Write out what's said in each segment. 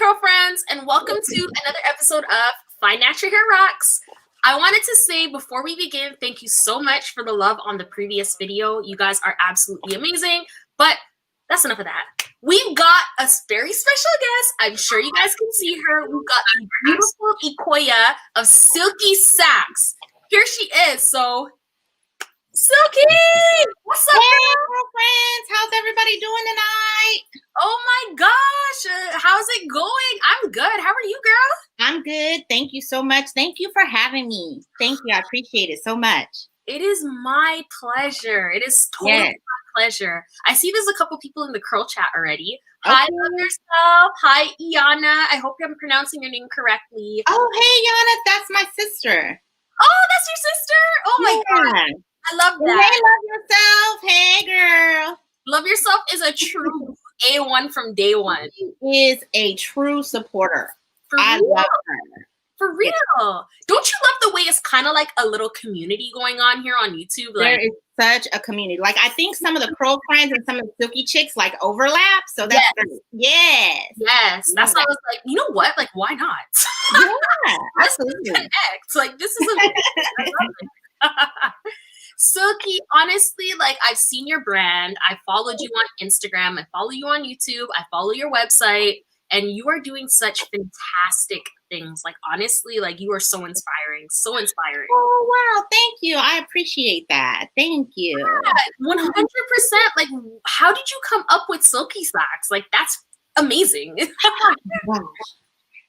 curl friends, and welcome to another episode of Financial Hair Rocks. I wanted to say before we begin, thank you so much for the love on the previous video. You guys are absolutely amazing, but that's enough of that. We've got a very special guest. I'm sure you guys can see her. We've got the beautiful Ikoya of Silky Saks. Here she is. So, Silky, what's up, hey, girlfriends? How's everybody doing tonight? Oh my gosh, how's it going? I'm good. How are you, girl? I'm good. Thank you so much. Thank you for having me. Thank you. I appreciate it so much. It is my pleasure. It is totally my pleasure. I see there's a couple people in the curl chat already. Okay. Hi, love yourself. Hi, Iana. I hope I'm pronouncing your name correctly. Oh, hey, Iana. That's my sister. Oh, that's your sister? Oh my God. I love that. Hey, love yourself. Hey, girl. Love yourself is a true A1 from day one. She is a true supporter. I love her. For real. Yeah. Don't you love the way it's kind of like a little community going on here on YouTube? Like, there is such a community. Like, I think some of the curl friends and some of the Silky chicks like overlap. So that's yes. That's why I was like, you know what? Like, why not? Yeah, absolutely. Connect. Like, this is a Silky, honestly, like, I've seen your brand. I followed you on Instagram. I follow you on YouTube. I follow your website. And you are doing such fantastic things. Like, honestly, like, you are so inspiring. So inspiring. Oh, wow. Thank you. I appreciate that. Thank you. Yeah, 100%. Like, how did you come up with Silky Saks? Like, that's amazing.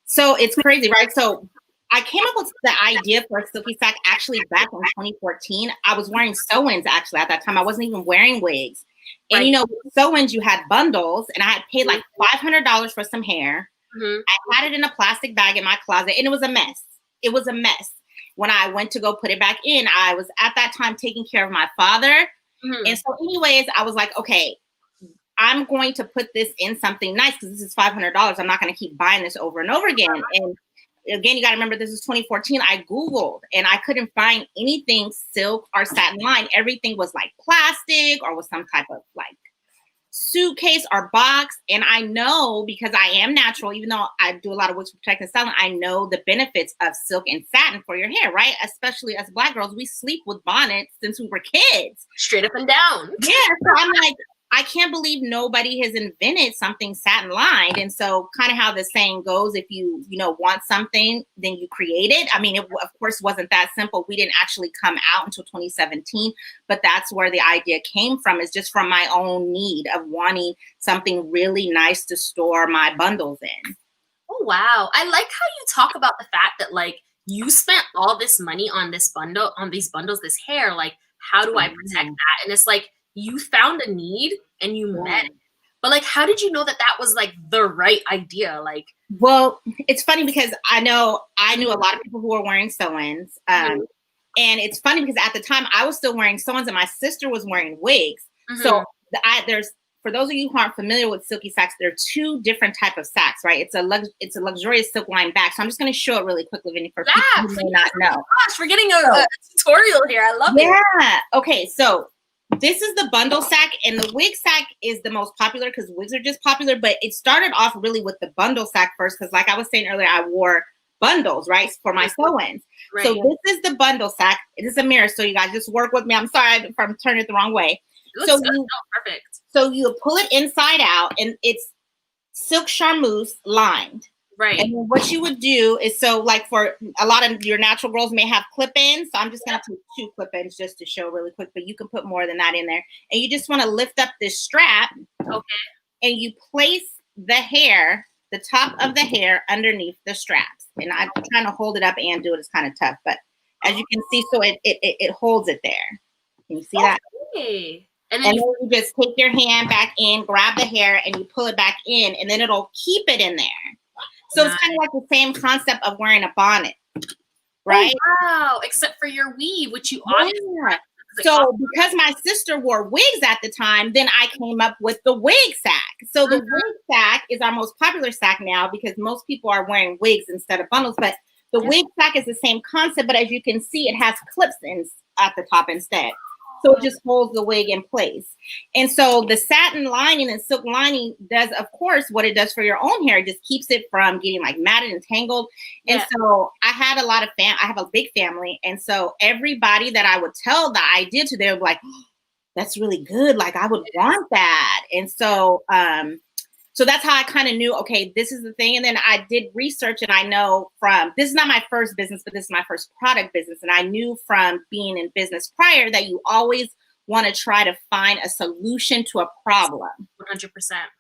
So it's crazy, right? So I came up with the idea for Silky Sack actually back in 2014. I was wearing sew-ins actually at that time. I wasn't even wearing wigs. And, you know, with sew-ins, you had bundles, and I had paid like $500 for some hair. I had it in a plastic bag in my closet, and it was a mess. It was a mess. When I went to go put it back in, I was at that time taking care of my father. And so anyways, I was like, okay, I'm going to put this in something nice because this is $500. I'm not going to keep buying this over and over again. And again, you got to remember, this is 2014. I Googled and I couldn't find anything silk or satin line. Everything was like plastic or was some type of like suitcase or box. And I know, because I am natural, even though I do a lot of wigs protect and styling, I know the benefits of silk and satin for your hair, right? Especially as Black girls, we sleep with bonnets since we were kids. Straight up and down. Yeah. So I'm like, I can't believe nobody has invented something satin lined. And so kind of how the saying goes, if you want something, then you create it. I mean, it of course wasn't that simple. We didn't actually come out until 2017, but that's where the idea came from, is just from my own need of wanting something really nice to store my bundles in. Oh, wow. I like how you talk about the fact that like you spent all this money on this bundle, on these bundles, this hair. Like, how do I protect that? And it's like, you found a need and you met it. But like, how did you know that that was like the right idea? Like, well, it's funny because I knew a lot of people who were wearing sew-ins. And it's funny because at the time I was still wearing sew-ins and my sister was wearing wigs. So there's, for those of you who aren't familiar with Silky Saks, there are two different type of sacks, right? It's a luxurious silk lined back. So I'm just going to show it really quickly, Vinny, for people who may not know. Gosh, we're getting a tutorial here. I love it. Yeah. Okay. So this is the bundle sack, and the wig sack is the most popular because wigs are just popular, but it started off really with the bundle sack first because like I was saying earlier, I wore bundles, right, for my sew-ins. Right. So this is the bundle sack. It is a mirror, so you guys just work with me. I'm sorry if I'm turning it the wrong way. So perfect. So you pull it inside out, and it's silk charmeuse lined. Right. And then what you would do is, so like for a lot of your natural girls may have clip-ins. So I'm just going to put 2 clip-ins just to show really quick, but you can put more than that in there. And you just want to lift up this strap. Okay. And you place the hair, the top of the hair underneath the straps. And I'm trying to hold it up and do it. It's kind of tough, but as you can see, so it holds it there. Can you see that? And then you just take your hand back in, grab the hair, and you pull it back in, and then it'll keep it in there. So it's kind of like the same concept of wearing a bonnet, right? Oh, wow, except for your weave, which you honestly. So because my sister wore wigs at the time, then I came up with the wig sack. So the wig sack is our most popular sack now because most people are wearing wigs instead of bundles. But the wig sack is the same concept, but as you can see, it has clips in at the top instead. So it just holds the wig in place. And so the satin lining and silk lining does, of course, what it does for your own hair. It just keeps it from getting like matted and tangled. Yeah. And so I had a lot of I have a big family. And so everybody that I would tell the idea to, they would be like, oh, that's really good. Like I would want that. And so, so that's how I kind of knew, okay, this is the thing. And then I did research, and I know this is not my first business, but this is my first product business. And I knew from being in business prior that you always want to try to find a solution to a problem. 100%.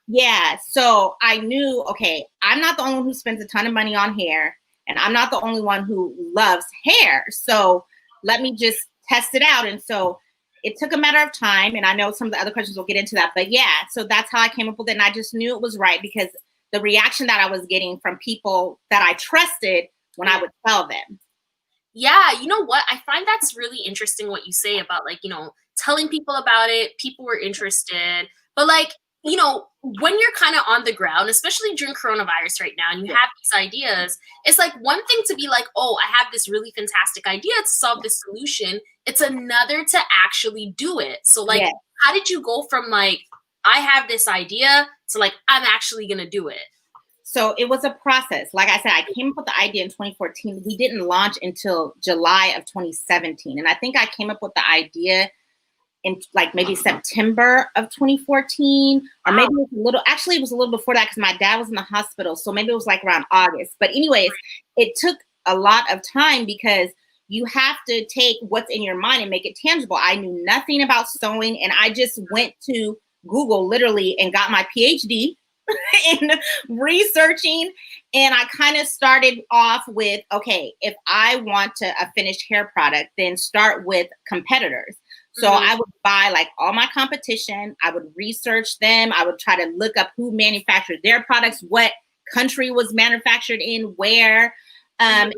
Yeah. So I knew, okay, I'm not the only one who spends a ton of money on hair, and I'm not the only one who loves hair. So let me just test it out. And so it took a matter of time, and I know some of the other questions will get into that, but yeah, so that's how I came up with it. And I just knew it was right because the reaction that I was getting from people that I trusted when I would tell them. Yeah, you know what? I find that's really interesting what you say about like, telling people about it, people were interested, but like, when you're kind of on the ground, especially during coronavirus right now, and you have these ideas, it's like one thing to be like, oh, I have this really fantastic idea to solve this solution. It's another to actually do it. So like, how did you go from like, I have this idea to like, I'm actually going to do it? So it was a process. Like I said, I came up with the idea in 2014. We didn't launch until July of 2017. And I think I came up with the idea in like maybe September of 2014, or maybe it was a little before that because my dad was in the hospital. So maybe it was like around August. But anyways, it took a lot of time because you have to take what's in your mind and make it tangible. I knew nothing about sewing, and I just went to Google literally and got my PhD in researching. And I kind of started off with, okay, if I want a finished hair product, then start with competitors. So I would buy like all my competition. I would research them. I would try to look up who manufactured their products, what country was manufactured in, where. And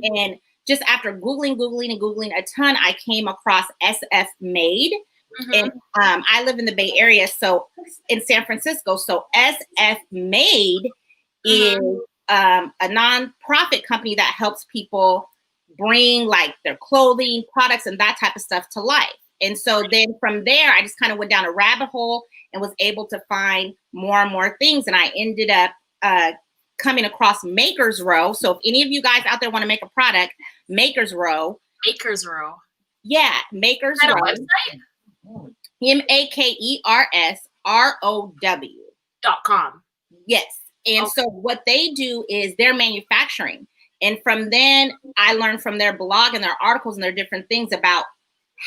just after Googling a ton, I came across SF Made. And I live in the Bay Area, so in San Francisco. So SF Made is a nonprofit company that helps people bring like their clothing, products, and that type of stuff to life. And so then from there, I just kind of went down a rabbit hole and was able to find more and more things. And I ended up coming across Maker's Row. So if any of you guys out there want to make a product, Maker's Row. Maker's Row. Yeah, Maker's Is that Row. a website? MAKERSROW.com. Yes. And so what they do is they're manufacturing. And from then I learned from their blog and their articles and their different things about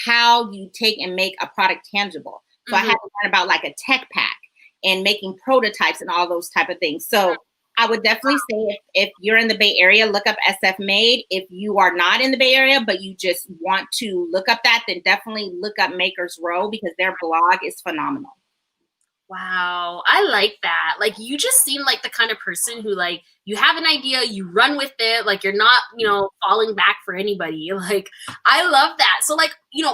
how you take and make a product tangible. So I had to learn about like a tech pack and making prototypes and all those type of things. So I would definitely say if you're in the Bay Area, look up SF Made. If you are not in the Bay Area, but you just want to look up that, then definitely look up Maker's Row because their blog is phenomenal. Wow. I like that. Like, you just seem like the kind of person who, like, you have an idea, you run with it. Like, you're not, falling back for anybody. Like, I love that. So, like,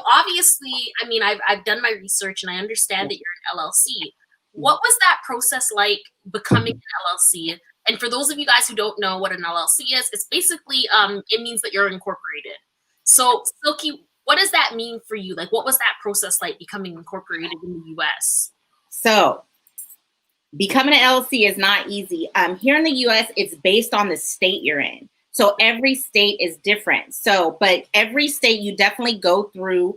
obviously, I mean, I've done my research and I understand that you're an LLC. What was that process like becoming an LLC? And for those of you guys who don't know what an LLC is, it's basically, it means that you're incorporated. So, Silky, what does that mean for you? Like, what was that process like becoming incorporated in the US? So becoming an LLC is not easy. Here in the US, it's based on the state you're in. So every state is different. So, but every state you definitely go through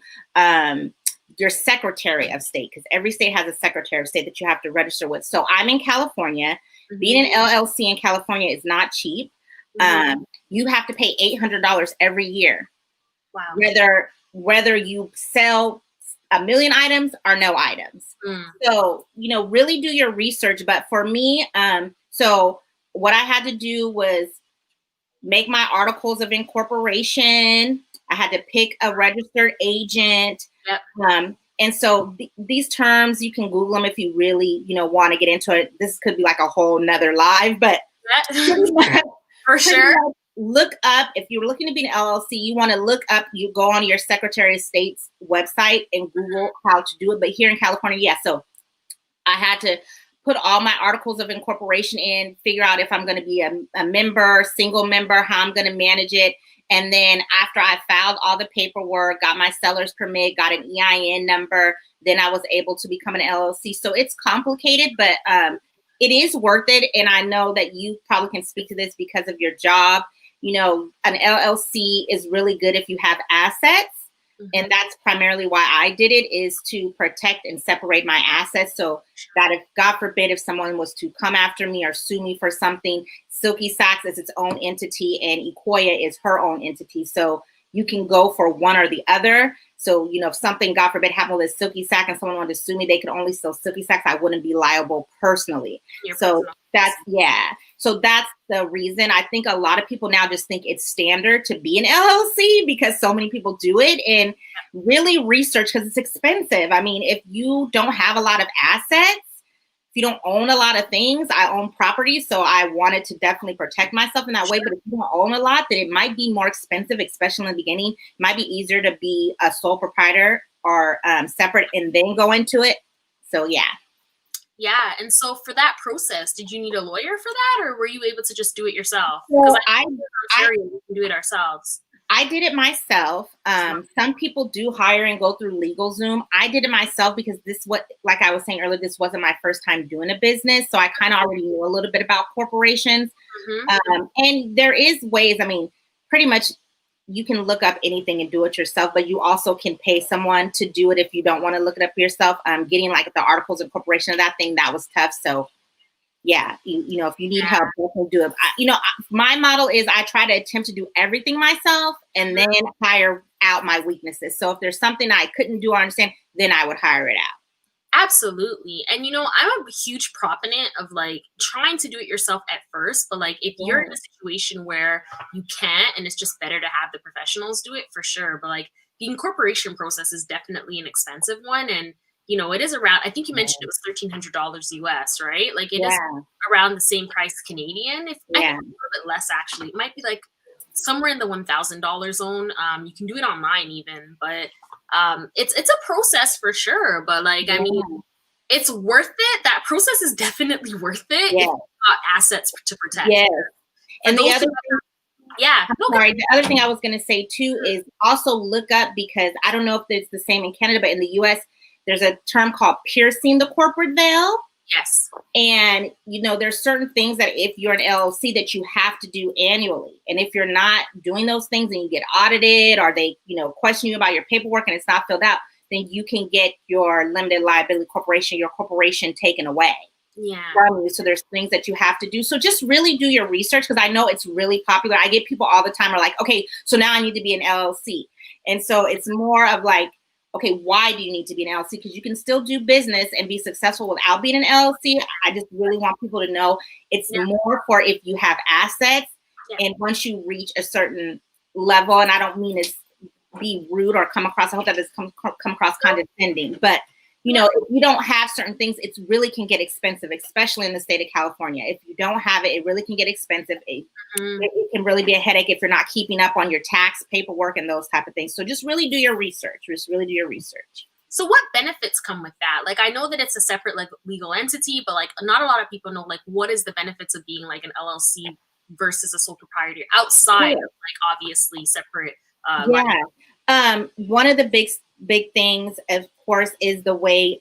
your Secretary of State, because every state has a Secretary of State that you have to register with. So I'm in California. Being an LLC in California is not cheap. You have to pay $800 every year. Wow. Whether you sell 1 million items or no items. So, really do your research. But for me, so what I had to do was make my articles of incorporation. I had to pick a registered agent. Yep. And so these terms, you can Google them if you really, want to get into it. This could be like a whole nother live, but for sure. Look up, if you're looking to be an LLC, you want to look up, you go on your Secretary of State's website and Google how to do it. But here in California, so I had to put all my articles of incorporation in, figure out if I'm going to be a member, single member, how I'm going to manage it. And then after I filed all the paperwork, got my seller's permit, got an EIN number, then I was able to become an LLC. So it's complicated, but it is worth it. And I know that you probably can speak to this because of your job. You know, an LLC is really good if you have assets. And that's primarily why I did it, is to protect and separate my assets, so that if, God forbid, if someone was to come after me or sue me for something, Silky Saks is its own entity and Ecoya is her own entity. So you can go for one or the other. So, you know, if something, God forbid, happened with Silky Sack and someone wanted to sue me, they could only sell Silky Sacks. I wouldn't be liable personally. So that's the reason. I think a lot of people now just think it's standard to be an LLC because so many people do it, and really research, because it's expensive. I mean, if you don't have a lot of assets, if you don't own a lot of things, I own property, so I wanted to definitely protect myself in that way. But if you don't own a lot, then it might be more expensive, especially in the beginning. It might be easier to be a sole proprietor or separate and then go into it. So yeah. Yeah, and so for that process, did you need a lawyer for that, or were you able to just do it yourself? Well, Because we can do it ourselves. I did it myself. Some people do hire and go through LegalZoom. I did it myself because like I was saying earlier, this wasn't my first time doing a business. So I kind of already knew a little bit about corporations. And there is ways, I mean, pretty much you can look up anything and do it yourself, but you also can pay someone to do it if you don't want to look it up yourself. Getting like the articles of incorporation of that thing, that was tough. So yeah, you know, if you need help, definitely do it. My model is I try to attempt to do everything myself and then hire out my weaknesses. So if there's something I couldn't do or understand, then I would hire it out. Absolutely. And, I'm a huge proponent of like trying to do it yourself at first. But like if you're in a situation where you can't, and it's just better to have the professionals do it, for sure. But like the incorporation process is definitely an expensive one. And, it is around, I think you mentioned it was $1,300 US, right? Like it is around the same price Canadian. If I think a little bit less, actually, it might be like somewhere in the $1,000 zone. You can do it online even, but it's a process for sure. But like, I mean, it's worth it. That process is definitely worth it if you've got assets to protect. And the other thing, the other thing I was going to say too is also look up, because I don't know if it's the same in Canada, but in the US, there's a term called piercing the corporate veil. Yes. And, there's certain things that if you're an LLC that you have to do annually. And if you're not doing those things and you get audited, or they, question you about your paperwork and it's not filled out, then you can get your limited liability corporation, your corporation taken away. From you. So there's things that you have to do. So just really do your research, because I know it's really popular. I get people all the time are like, okay, so now I need to be an LLC. And so it's more of like, okay, why do you need to be an LLC? Because you can still do business and be successful without being an LLC. I just really want people to know it's more for if you have assets. And once you reach a certain level, and I don't mean to be rude or come across, I hope that this come across condescending, but if you don't have certain things, it really can get expensive, especially in the state of California. If you don't have it, it really can get expensive. It can really be a headache if you're not keeping up on your tax paperwork and those type of things. So just really do your research. So what benefits come with that? Like, I know that it's a separate like legal entity, but like not a lot of people know like what is the benefits of being like an LLC versus a sole proprietor outside of like obviously separate. One of the big things, of course, is the way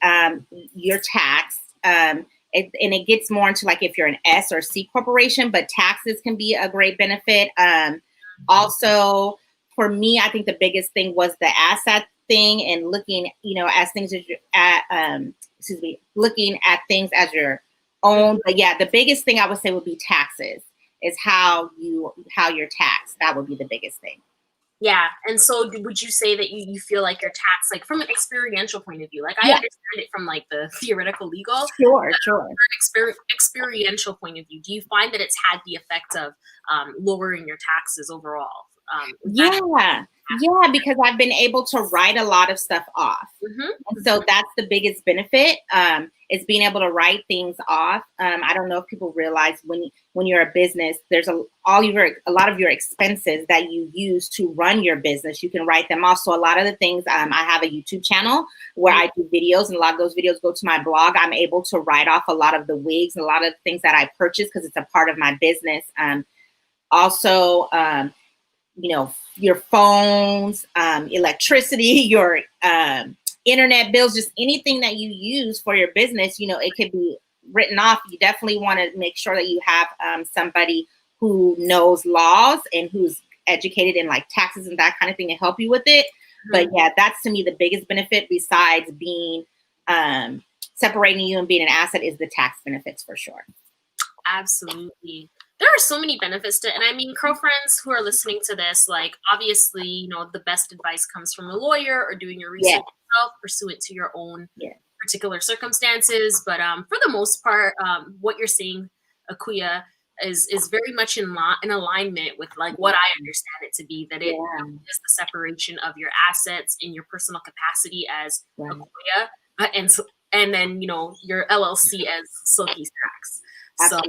you're taxed. And it gets more into like if you're an S or C corporation, but taxes can be a great benefit. Also, for me, I think the biggest thing was the asset thing and looking, as things looking at things as your own. But yeah, the biggest thing I would say would be taxes, is how you're taxed. That would be the biggest thing. Yeah. And so would you say that you feel like you're taxed, like from an experiential point of view? Like I understand it from like the theoretical legal. Sure. From an experiential point of view, do you find that it's had the effect of lowering your taxes overall Yeah, because I've been able to write a lot of stuff off. And so that's the biggest benefit, is being able to write things off. I don't know if people realize when you're a business, there's a lot of your expenses that you use to run your business. You can write them off. So a lot of the things, I have a YouTube channel where I do videos, and a lot of those videos go to my blog. I'm able to write off a lot of the wigs and a lot of the things that I purchase because it's a part of my business. Also, your phones, electricity, your internet bills, just anything that you use for your business, it could be written off. You definitely want to make sure that you have somebody who knows laws and who's educated in like taxes and that kind of thing to help you with it. But yeah, that's to me the biggest benefit besides being separating you and being an asset is the tax benefits for sure. Absolutely. There are so many benefits to it. And I mean, Crow friends who are listening to this, like obviously, the best advice comes from a lawyer or doing your research yourself, pursuant to your own particular circumstances. But for the most part, what you're saying, Akuya, is very much in alignment with like what I understand it to be, that it is the separation of your assets in your personal capacity as Akuya, and then your LLC as Silky Saks. So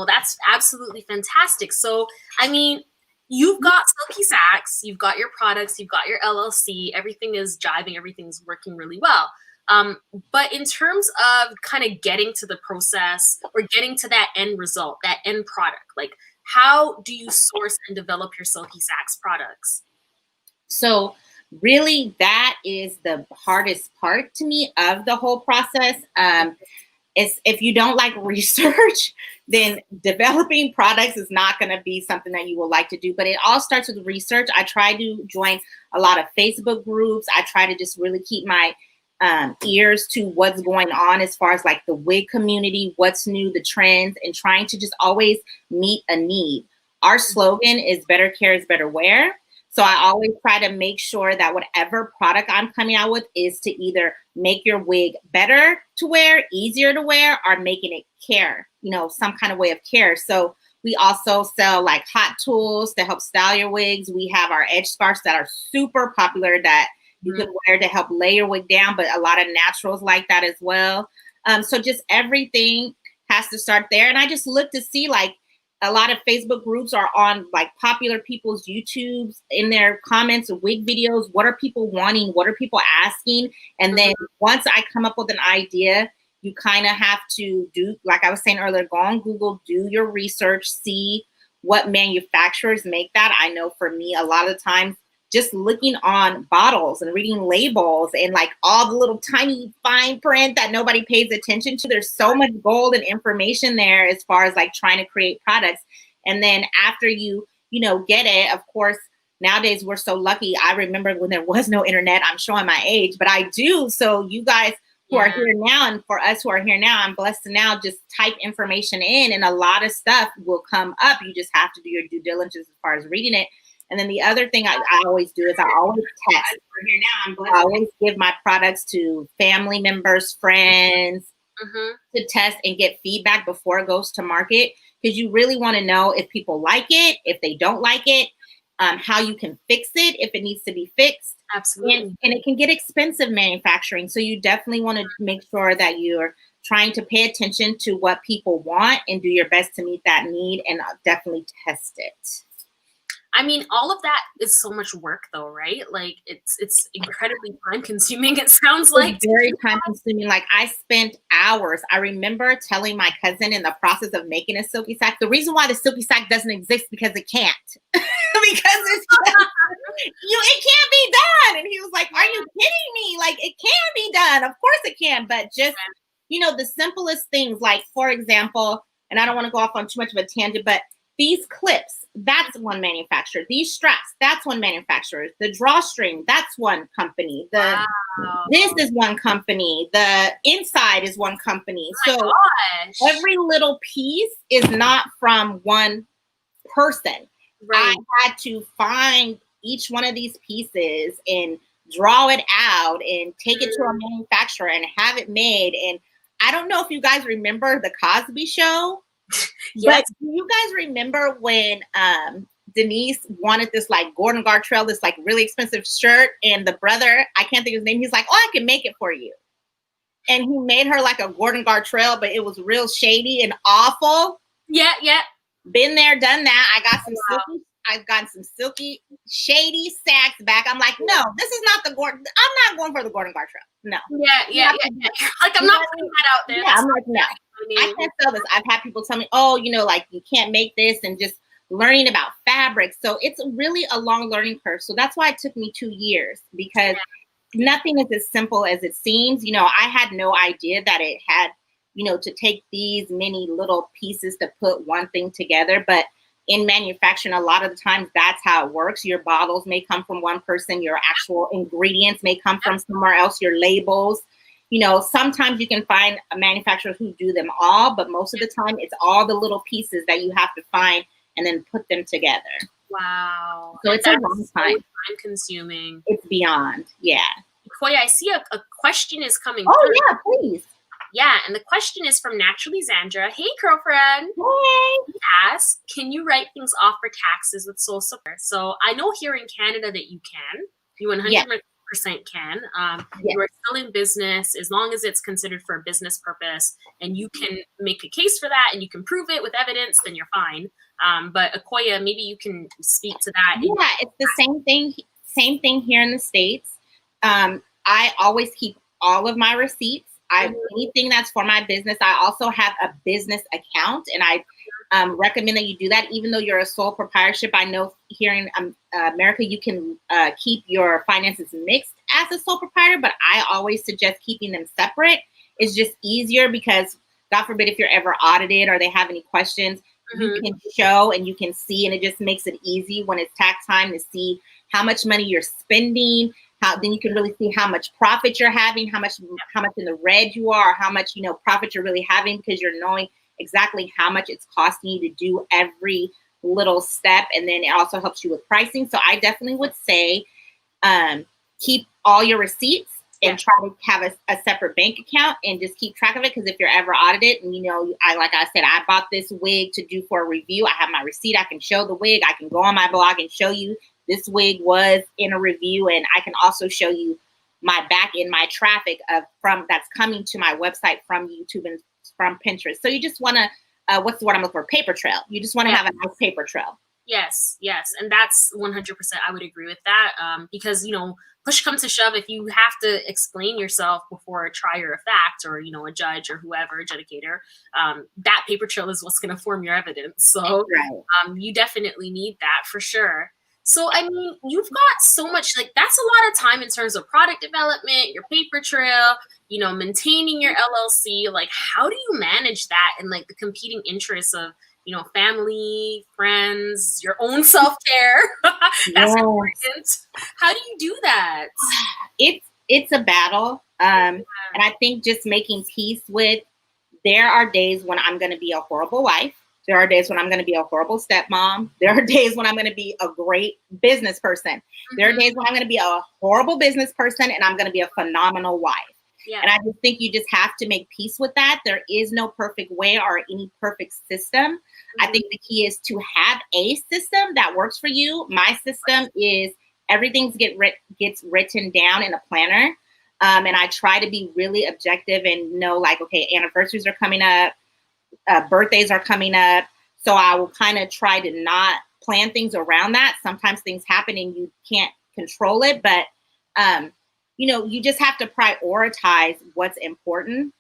that's absolutely fantastic. So I mean, you've got Silky Saks, you've got your products, you've got your LLC, everything is jiving, everything's working really well. But in terms of kind of getting to the process or getting to that end result, that end product, like how do you source and develop your Silky Saks products? So really that is the hardest part to me of the whole process. If you don't like research, then developing products is not going to be something that you will like to do. But it all starts with research. I try to join a lot of Facebook groups. I try to just really keep my ears to what's going on as far as like the wig community, what's new, the trends, and trying to just always meet a need. Our slogan is better care is better wear. So I always try to make sure that whatever product I'm coming out with is to either make your wig better to wear, easier to wear, or making it care, some kind of way of care. So we also sell like hot tools to help style your wigs. We have our edge scarves that are super popular that you can wear to help lay your wig down, but a lot of naturals like that as well. So just everything has to start there. And I just look to see like, a lot of Facebook groups are on like popular people's YouTubes in their comments of wig videos. What are people wanting? What are people asking? And then once I come up with an idea, you kind of have to do, like I was saying earlier, go on Google, do your research, see what manufacturers make that. I know for me, a lot of times just looking on bottles and reading labels and like all the little tiny fine print that nobody pays attention to. There's so much gold and information there as far as like trying to create products. And then after you get it, of course, nowadays we're so lucky. I remember when there was no internet. I'm showing my age, but I do. So you guys who are here now, and for us who are here now, I'm blessed to now just type information in and a lot of stuff will come up. You just have to do your due diligence as far as reading it. And then the other thing I always do is I always test. I always give my products to family members, friends to test and get feedback before it goes to market. Because you really want to know if people like it, if they don't like it, how you can fix it if it needs to be fixed. Absolutely. And it can get expensive manufacturing. So you definitely want to make sure that you're trying to pay attention to what people want and do your best to meet that need and definitely test it. I mean, all of that is so much work though, right? Like it's incredibly time consuming. It sounds like it's very time consuming. Like I spent hours. I remember telling my cousin in the process of making a Silky Sak, the reason why the Silky Sak doesn't exist because it can't. Because it's just, it can't be done. And he was like, are you kidding me? Like it can be done. Of course it can. But just, the simplest things, like for example, and I don't want to go off on too much of a tangent, but these clips, that's one manufacturer. These straps, that's one manufacturer. The drawstring, that's one company. This is one company. The inside is one company. So every little piece is not from one person. Right. I had to find each one of these pieces and draw it out and take it to a manufacturer and have it made. And I don't know if you guys remember the Cosby Show. Yes. But do you guys remember when Denise wanted this like Gordon Gartrell, this like really expensive shirt. And the brother, I can't think of his name. He's like, oh, I can make it for you. And he made her like a Gordon Gartrell, but it was real shady and awful. Yeah, yeah. Been there, done that. I've gotten some silky, shady Saks back. I'm like, no, this is not the Gordon. I'm not going for the Gordon Gartrell. No. Yeah. Like, I'm not putting that out there. Yeah, I'm like, no. I can't sell this. I've had people tell me, oh, you know, like you can't make this, and just learning about fabric. So it's really a long learning curve. So that's why it took me 2 years, because nothing is as simple as it seems. You know, I had no idea that it had, you know, to take these many little pieces to put one thing together. But in manufacturing, a lot of the times that's how it works. Your bottles may come from one person. Your actual ingredients may come from somewhere else. Your labels, you know, sometimes you can find a manufacturer who do them all, but most of the time it's all the little pieces that you have to find and then put them together. Wow. So it's a long time. So time consuming. It's beyond. Yeah. Koya, I see a question is coming through. Oh, yeah, please. Yeah, and the question is from Naturally Zandra. Hey, girlfriend. Hey. He asks, can you write things off for taxes with sole support? So I know here in Canada that you can. You 100% can. You are still in business as long as it's considered for a business purpose, and you can make a case for that and you can prove it with evidence, then you're fine. But Akoya, maybe you can speak to that. Yeah, it's the same thing here in the States. I always keep all of my receipts. Anything that's for my business. I also have a business account, and I recommend that you do that. Even though you're a sole proprietorship, I know here in America, you can keep your finances mixed as a sole proprietor, but I always suggest keeping them separate. It's just easier because, God forbid, if you're ever audited or they have any questions, you can show and you can see, and it just makes it easy when it's tax time to see how much money you're spending. Then you can really see how much profit you're having, how much in the red you are, how much, you know, profit you're really having, because you're knowing exactly how much it's costing you to do every little step. And then it also helps you with pricing. So I definitely would say keep all your receipts and try to have a separate bank account and just keep track of it. Because if you're ever audited, and, you know, like I said, I bought this wig to do for a review. I have my receipt. I can show the wig. I can go on my blog and show you this wig was in a review, and I can also show you my back in my traffic that's coming to my website from YouTube and from Pinterest. So you just want to, what's the word I'm looking for? Paper trail. You just want to have a nice paper trail. Yes. And that's 100%. I would agree with that. Because, you know, push comes to shove, if you have to explain yourself before a trier of fact, or, you know, a judge or whoever, adjudicator, that paper trail is what's going to form your evidence. So you definitely need that for sure. So, I mean, you've got so much, like, that's a lot of time in terms of product development, your paper trail, you know, maintaining your LLC. Like, how do you manage that and, like, the competing interests of, you know, family, friends, your own self-care? That's important. How do you do that? It's a battle. And I think just making peace with, there are days when I'm going to be a horrible wife. There are days when I'm going to be a horrible stepmom. There are days when I'm going to be a great business person. There are days when I'm going to be a horrible business person and I'm going to be a phenomenal wife. Yeah. And I just think you just have to make peace with that. There is no perfect way or any perfect system. I think the key is to have a system that works for you. My system is everything gets written down in a planner. And I try to be really objective and know, like, okay, anniversaries are coming up. Birthdays are coming up. So I will kind of try to not plan things around that. Sometimes things happen and you can't control it, but you know, you just have to prioritize what's important.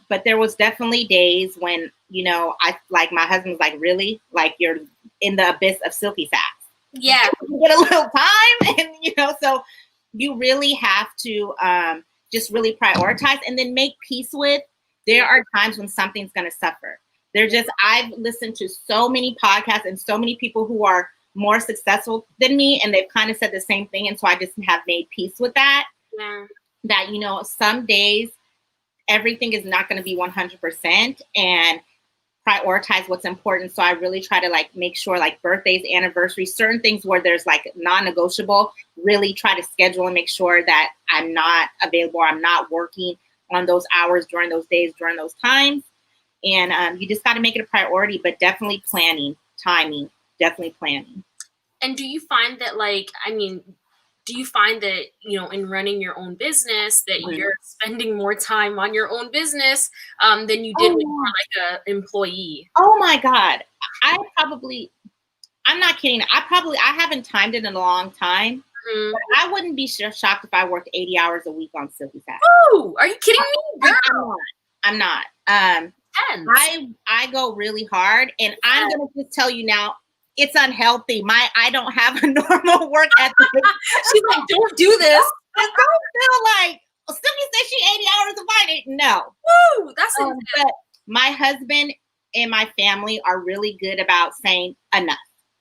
But there was definitely days when, you know, my husband was like, really? Like, you're in the abyss of Silky Saks. Yeah. You get a little time, and, you know, so you really have to just really prioritize and then make peace with. There are times when something's going to suffer. I've listened to so many podcasts and so many people who are more successful than me, and they've kind of said the same thing. And so I just have made peace with that. Yeah. That, you know, some days everything is not going to be 100%, and prioritize what's important. So I really try to, like, make sure, like, birthdays, anniversaries, certain things where there's, like, non-negotiable, really try to schedule and make sure that I'm not available, or I'm not working on those hours during those days, during those times. And you just got to make it a priority, but definitely planning, timing, definitely planning. And do you find that, like, I mean, do you find that, you know, in running your own business that you're spending more time on your own business than you did when you were like a employee? Oh my God. I'm not kidding. I haven't timed it in a long time. But I wouldn't be shocked if I worked 80 hours a week on Silky Saks. Oh, are you kidding me? Girl. I'm not. I go really hard, and I'm gonna just tell you now, it's unhealthy. I don't have a normal work ethic. She's like, don't do this. I don't feel like Silky said she 80 hours a week. No. Woo, that's but my husband and my family are really good about saying enough.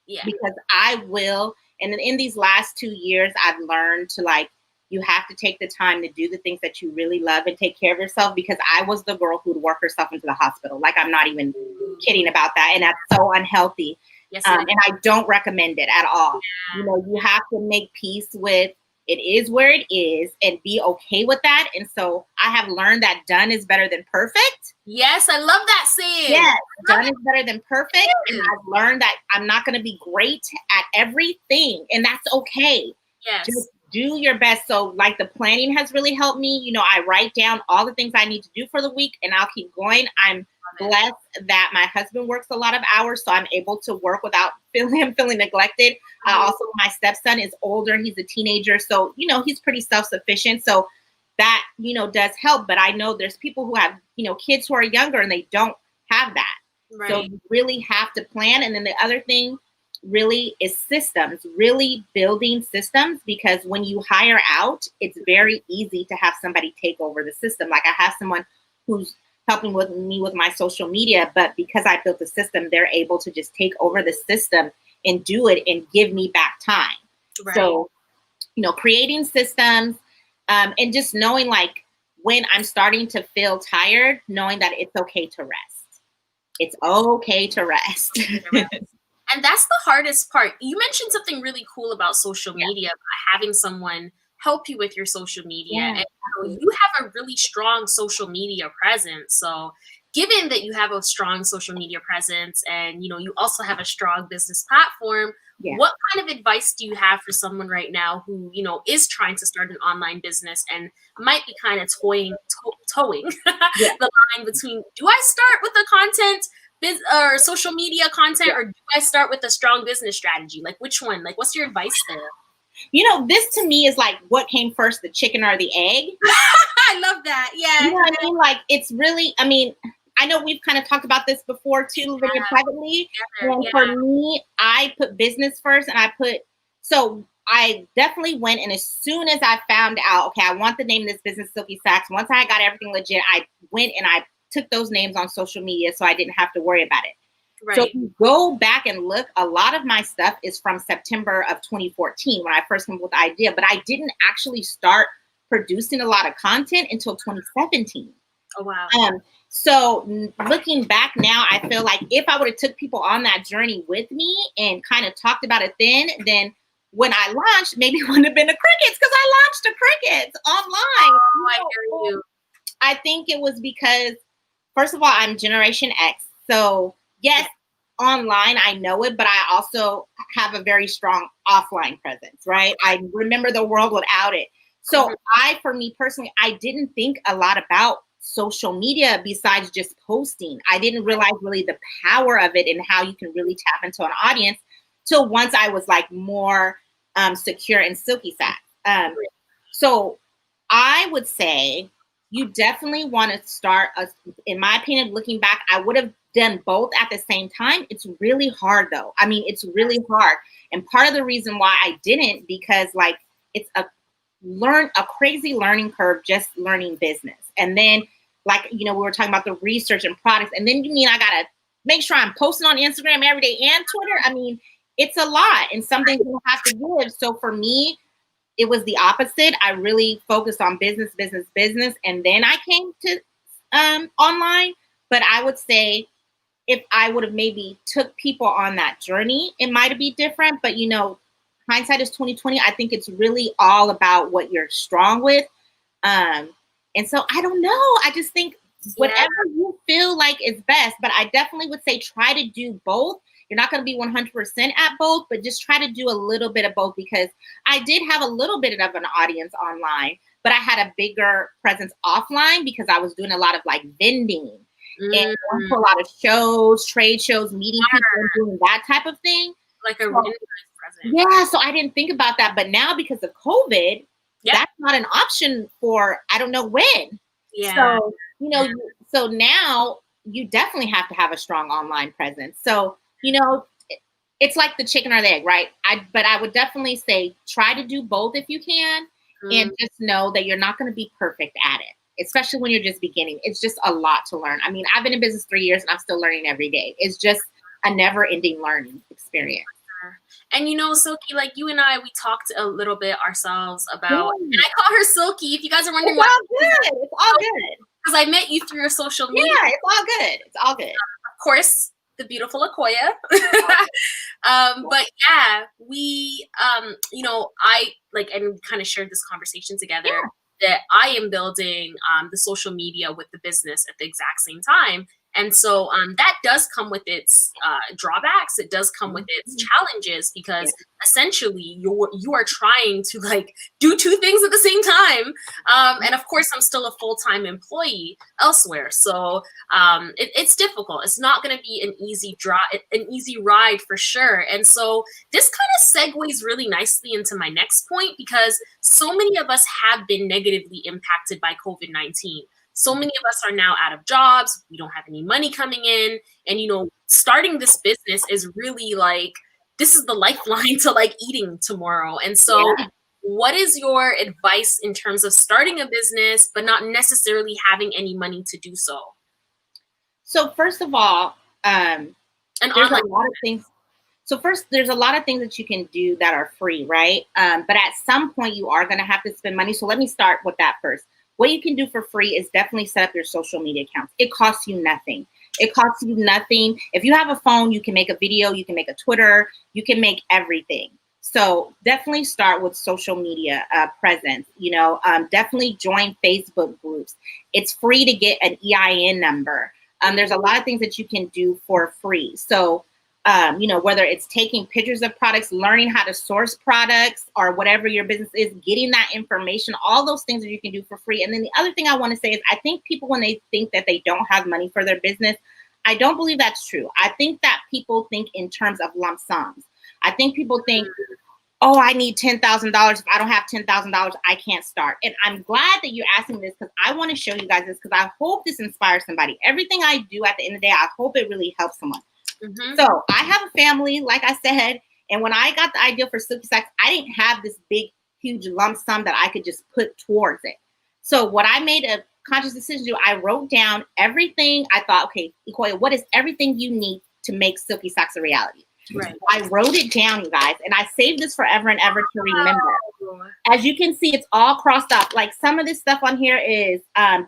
Yeah. Because I will, and in these last 2 years, I've learned to, like, you have to take the time to do the things that you really love and take care of yourself, because I was the girl who'd work herself into the hospital. Like, I'm not even kidding about that. And that's so unhealthy. Yes, and I don't recommend it at all. Yeah. You know, you have to make peace with it is where it is and be okay with that. And so I have learned that done is better than perfect. Yes, I love that saying. Yes, done is better than perfect. And I've learned that I'm not going to be great at everything, and that's okay. Yes. Just do your best. So, like, the planning has really helped me. You know, I write down all the things I need to do for the week, and I'll keep going. I'm blessed that my husband works a lot of hours, so I'm able to work without feeling neglected. Also, my stepson is older. He's a teenager, so, you know, he's pretty self-sufficient. So that, you know, does help. But I know there's people who have, you know, kids who are younger and they don't have that. Right. So you really have to plan. And then the other thing really is systems, really building systems, because when you hire out, it's very easy to have somebody take over the system. Like, I have someone who's helping with me with my social media, but because I built the system, they're able to just take over the system and do it and give me back time. Right. So, you know, creating systems, and just knowing, like, when I'm starting to feel tired, knowing that it's okay to rest. It's okay to rest. And that's the hardest part. You mentioned something really cool about social media, about having someone help you with your social media. And you have a really strong social media presence. So given that you have a strong social media presence and, you know, you also have a strong business platform, what kind of advice do you have for someone right now who, you know, is trying to start an online business and might be kind of towing the line between, do I start with the content or social media content, or do I start with a strong business strategy? Like, which one? Like, what's your advice there? You know, this to me is like, what came first, the chicken or the egg? I love that. Yeah. You know what I mean? Like, it's really, I mean, I know we've kind of talked about this before too, very privately. And for me, I put business first, and so I definitely went, and as soon as I found out, okay, I want the name of this business, Silky Saks. Once I got everything legit, I went and I took those names on social media so I didn't have to worry about it. Right. So if you go back and look, a lot of my stuff is from September of 2014 when I first came up with the idea, but I didn't actually start producing a lot of content until 2017. Oh, wow. So looking back now, I feel like if I would have took people on that journey with me and kind of talked about it then when I launched, maybe it wouldn't have been the crickets, because I launched the crickets online. Oh, I hear you. I think it was because, first of all, I'm Generation X. So yes, online, I know it, but I also have a very strong offline presence, right? I remember the world without it. So for me personally, I didn't think a lot about social media besides just posting. I didn't realize really the power of it and how you can really tap into an audience till once I was like more secure in Silky Saks. So I would say you definitely want to start, in my opinion, looking back, I would have done both at the same time. It's really hard though. I mean, it's really hard. And part of the reason why I didn't, because like it's a crazy learning curve, just learning business. And then, like, you know, we were talking about the research and products. And then you mean I got to make sure I'm posting on Instagram every day and Twitter. I mean, it's a lot and something you have to give. So for me, it was the opposite. I really focused on business. And then I came to online. But I would say if I would have maybe took people on that journey, it might have been different. But, you know, hindsight is 2020. I think it's really all about what you're strong with. And so I don't know. I just think whatever you feel like is best. But I definitely would say try to do both. You're not going to be 100% at both, but just try to do a little bit of both, because I did have a little bit of an audience online, but I had a bigger presence offline because I was doing a lot of like vending and going to a lot of shows, trade shows, meeting people, and doing that type of thing. Like a really nice presence. Yeah, so I didn't think about that. But now because of COVID, that's not an option for I don't know when. Yeah. So, you know, so now you definitely have to have a strong online presence. So, you know, it's like the chicken or the egg, right? But I would definitely say try to do both if you can, and just know that you're not going to be perfect at it, especially when you're just beginning. It's just a lot to learn. I mean, I've been in business 3 years and I'm still learning every day. It's just a never-ending learning experience. And you know, Silky, like you and I, we talked a little bit ourselves about, and I call her Silky. If you guys are wondering why. It's all good. Because I met you through your social media. Yeah, it's all good. It's all good. Of course, the beautiful Akoya. But yeah, we, you know, I like, and kind of shared this conversation together that I am building the social media with the business at the exact same time. And so that does come with its drawbacks. It does come with its challenges, because essentially you are trying to like do two things at the same time. And of course, I'm still a full-time employee elsewhere. So it's difficult. It's not going to be an easy ride for sure. And so this kind of segues really nicely into my next point, because so many of us have been negatively impacted by COVID-19. So many of us are now out of jobs. We don't have any money coming in. And, you know, starting this business is really like, this is the lifeline to like eating tomorrow. And so what is your advice in terms of starting a business, but not necessarily having any money to do so? So first of all, there's a lot of things. So first, there's a lot of things that you can do that are free, right? But at some point you are going to have to spend money. So let me start with that first. What you can do for free is definitely set up your social media accounts. It costs you nothing. It costs you nothing. If you have a phone, you can make a video, you can make a Twitter, you can make everything. So definitely start with social media presence. You know, definitely join Facebook groups. It's free to get an EIN number. There's a lot of things that you can do for free. So you know, whether it's taking pictures of products, learning how to source products, or whatever your business is, getting that information, all those things that you can do for free. And then the other thing I want to say is I think people, when they think that they don't have money for their business, I don't believe that's true. I think that people think in terms of lump sums. I think people think, oh, I need $10,000. If I don't have $10,000, I can't start. And I'm glad that you're asking this, because I want to show you guys this, because I hope this inspires somebody. Everything I do at the end of the day, I hope it really helps someone. So I have a family, like I said, and when I got the idea for Silky Saks, I didn't have this big, huge lump sum that I could just put towards it. So what I made a conscious decision to do, I wrote down everything. I thought, okay, Ikoya, what is everything you need to make Silky Saks a reality? Right. I wrote it down, you guys, and I saved this forever and ever to remember. As you can see, it's all crossed up. Like some of this stuff on here is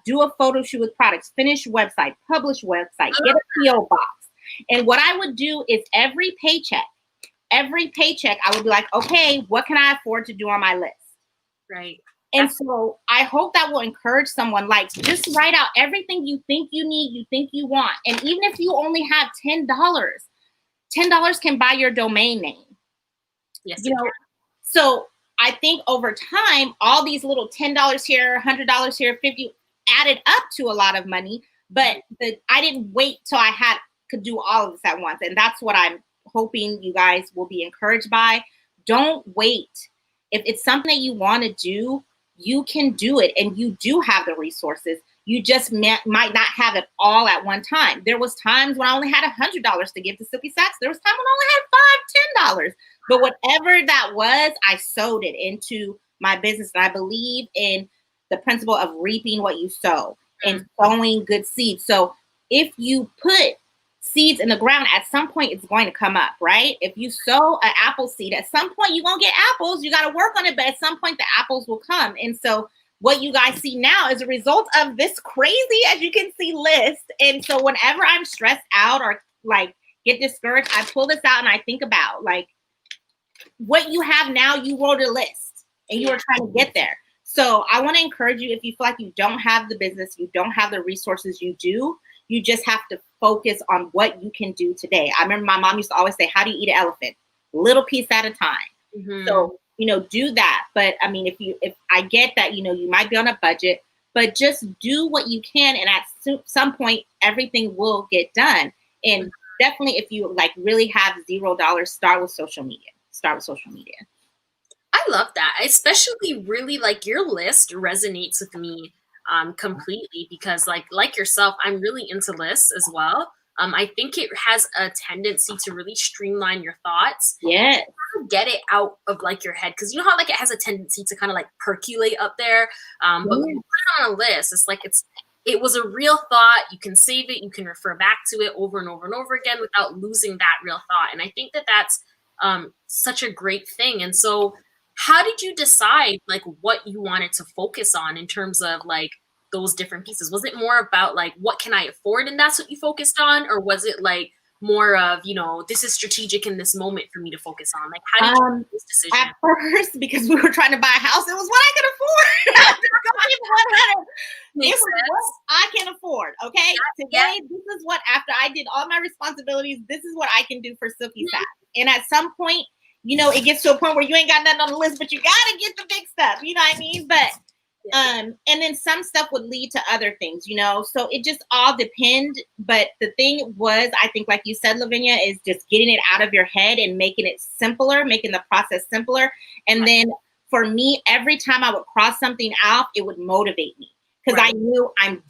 do a photo shoot with products, finish website, publish website, get a PO box. And what I would do is every paycheck, I would be like, okay, what can I afford to do on my list? Right. And so I hope that will encourage someone, like, just write out everything you think you need, you think you want. And even if you only have $10 can buy your domain name. Yes. You know, so I think over time, all these little $10 here, $100 here, $50 added up to a lot of money. But I didn't wait till I could do all of this at once. And that's what I'm hoping you guys will be encouraged by. Don't wait. If it's something that you want to do, you can do it, and you do have the resources. You just might not have it all at one time. There was times when I only had $100 to give to Silky Saks. There was time when I only had $5, $10. But whatever that was, I sowed it into my business. And I believe in the principle of reaping what you sow and sowing good seeds. So if you put seeds in the ground, at some point it's going to come up, right? If you sow an apple seed, at some point you're going to get apples. You got to work on it, but at some point the apples will come. And so what you guys see now is a result of this crazy, as you can see, list. And so whenever I'm stressed out or like get discouraged, I pull this out and I think about like what you have now. You wrote a list and you were trying to get there. So I want to encourage you, if you feel like you don't have the business, you don't have the resources, you do. You just have to focus on what you can do today. I remember my mom used to always say, how do you eat an elephant? Little piece at a time. Mm-hmm. So, do that. But I mean, if I get that, you might be on a budget, but just do what you can. And at some point, everything will get done. And definitely if you like really have $0, start with social media. I love that. I especially really like your list resonates with me completely because like yourself, I'm really into lists as well. I think it has a tendency to really streamline your thoughts. Yeah. Get it out of like your head because you know how like it has a tendency to kind of like percolate up there. But when you put it on a list, it's like it was a real thought. You can save it. You can refer back to it over and over and over again without losing that real thought. And I think that that's such a great thing. And so how did you decide like what you wanted to focus on in terms of like those different pieces? Was it more about like, what can I afford? And that's what you focused on? Or was it like more of, this is strategic in this moment for me to focus on? Like, how did you make this decision? At first, because we were trying to buy a house, it was what I could afford. It was what I can afford. Okay. Today, this is what, after I did all my responsibilities, this is what I can do for Silky Saks. And at some point, it gets to a point where you ain't got nothing on the list, but you got to get the big stuff. You know what I mean? But, and then some stuff would lead to other things, so it just all depend. But the thing was, I think, like you said, Lavinia, is just getting it out of your head and making it simpler, making the process simpler. And then for me, every time I would cross something out, it would motivate me because I knew I'm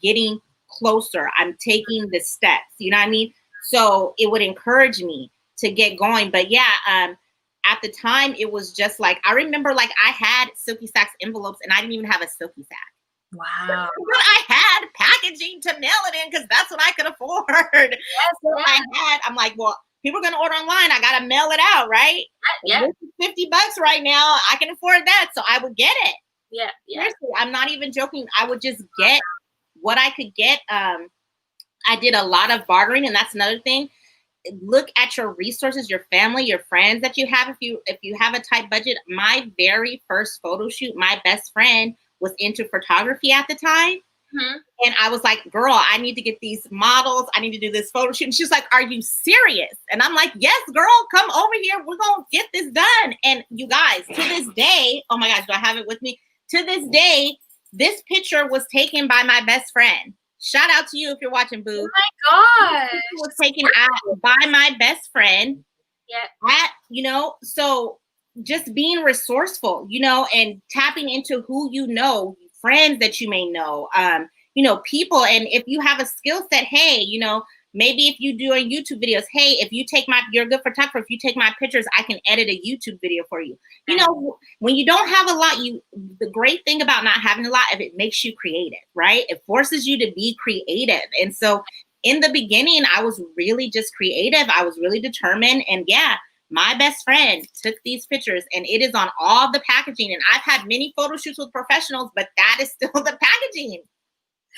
getting closer. I'm taking the steps, you know what I mean? So it would encourage me to get going. But at the time, it was just like, I remember like I had Silky Saks envelopes and I didn't even have a Silky Sack. Wow. But I had packaging to mail it in because that's what I could afford. I'm like, well, people are going to order online. I got to mail it out, right? Yeah. This is $50 right now. I can afford that. So I would get it. Yeah. Seriously, I'm not even joking. I would just get what I could get. I did a lot of bartering, and that's another thing. Look at your resources, your family, your friends that you have. If you have a tight budget, my very first photo shoot, my best friend was into photography at the time. Mm-hmm. And I was like, girl, I need to get these models. I need to do this photo shoot. And she's like, are you serious? And I'm like, yes, girl, come over here. We're going to get this done. And you guys, to this day, oh my gosh, do I have it with me? To this day, this picture was taken by my best friend. Shout out to you if you're watching, boo. Oh my gosh. It was taken out by my best friend. Yeah. So just being resourceful, and tapping into who friends that you may know, people. And if you have a skill set, hey, maybe if you do YouTube videos, hey, if you take you're a good photographer, if you take my pictures, I can edit a YouTube video for you. When you don't have a lot, the great thing about not having a lot of it makes you creative, right? It forces you to be creative. And so in the beginning, I was really just creative. I was really determined. And my best friend took these pictures and it is on all the packaging. And I've had many photo shoots with professionals, but that is still the packaging.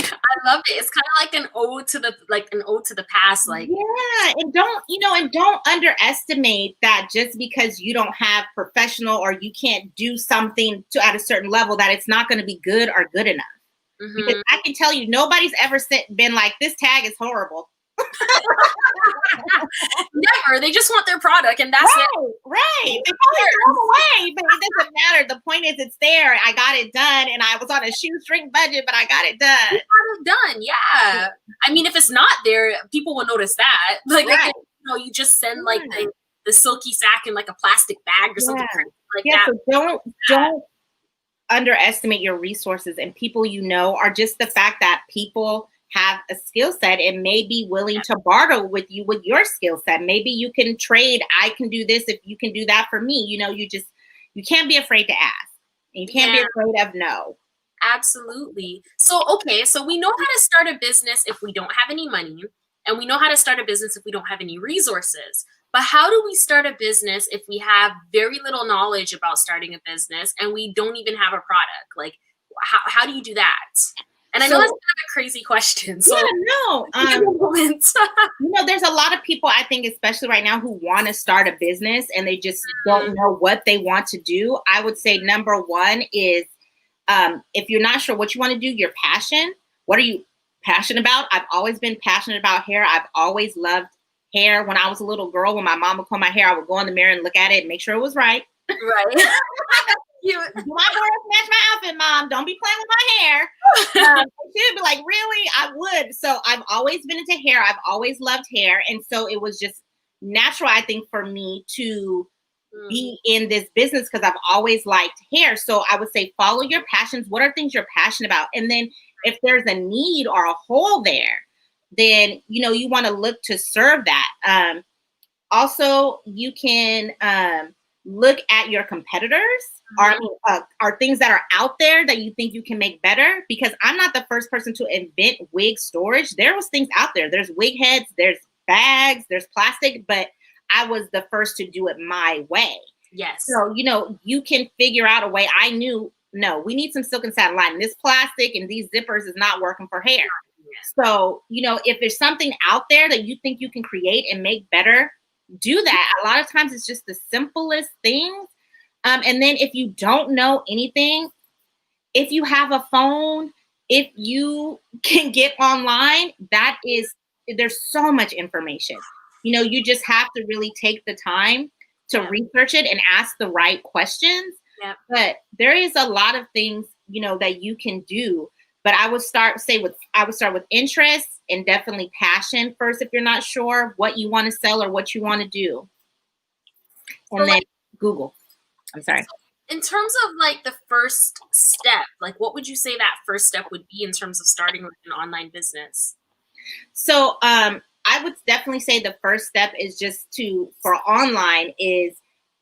I love it. It's kind of like an ode to the past. Like, yeah. And don't underestimate that just because you don't have professional or you can't do something at a certain level that it's not going to be good or good enough. Mm-hmm. Because I can tell you, nobody's ever been like, this tag is horrible. Never. They just want their product, and that's it. Right. They probably throw away, but it doesn't matter. The point is, it's there. I got it done, and I was on a shoestring budget, but I got it done. You got it done. Yeah. I mean, if it's not there, people will notice that. Like, you just send like the Silky Sack in like a plastic bag or something like that. So don't underestimate your resources and people are just the fact that people have a skill set and may be willing to barter with you with your skill set. Maybe you can trade. I can do this if you can do that for me. You can't be afraid to ask. And you can't be afraid of no. Absolutely. So we know how to start a business if we don't have any money, and we know how to start a business if we don't have any resources. But how do we start a business if we have very little knowledge about starting a business and we don't even have a product? Like, how do you do that? And I know that's kind of a crazy question. So there's a lot of people, I think, especially right now, who want to start a business and they just don't know what they want to do. I would say number one is if you're not sure what you want to do, your passion. What are you passionate about. I've always been passionate about hair. I've always loved hair. When I was a little girl, when my mom would comb my hair, I would go in the mirror and look at it and make sure it was right. Right. Do my boys match my outfit, Mom? Don't be playing with my hair. She'd be like, really? I would. So I've always been into hair. I've always loved hair. And so it was just natural, I think, for me to be in this business because I've always liked hair. So I would say follow your passions. What are things you're passionate about? And then if there's a need or a hole there, then, you know, you want to look to serve that. Also, you can look at your competitors or things that are out there that you think you can make better, because I'm not the first person to invent wig storage. There was things out there. There's wig heads, there's bags, there's plastic, but I was the first to do it my way. Yes. So, you know, you can figure out a way. I knew, no, we need some silk and satin line. This plastic and these zippers is not working for hair. Yeah. So, you know, if there's something out there that you think you can create and make better, do that. A lot of times it's just the simplest things. And then if you don't know anything, if you have a phone, if you can get online, there's so much information. You know, you just have to really take the time to research it and ask the right questions. Yep. But there is a lot of things, you know, that you can do. But I would start with interest and definitely passion first if you're not sure what you want to sell or what you want to do. And then Google. I'm sorry. In terms of like the first step, like what would you say that first step would be in terms of starting like an online business? So I would definitely say the first step is for online is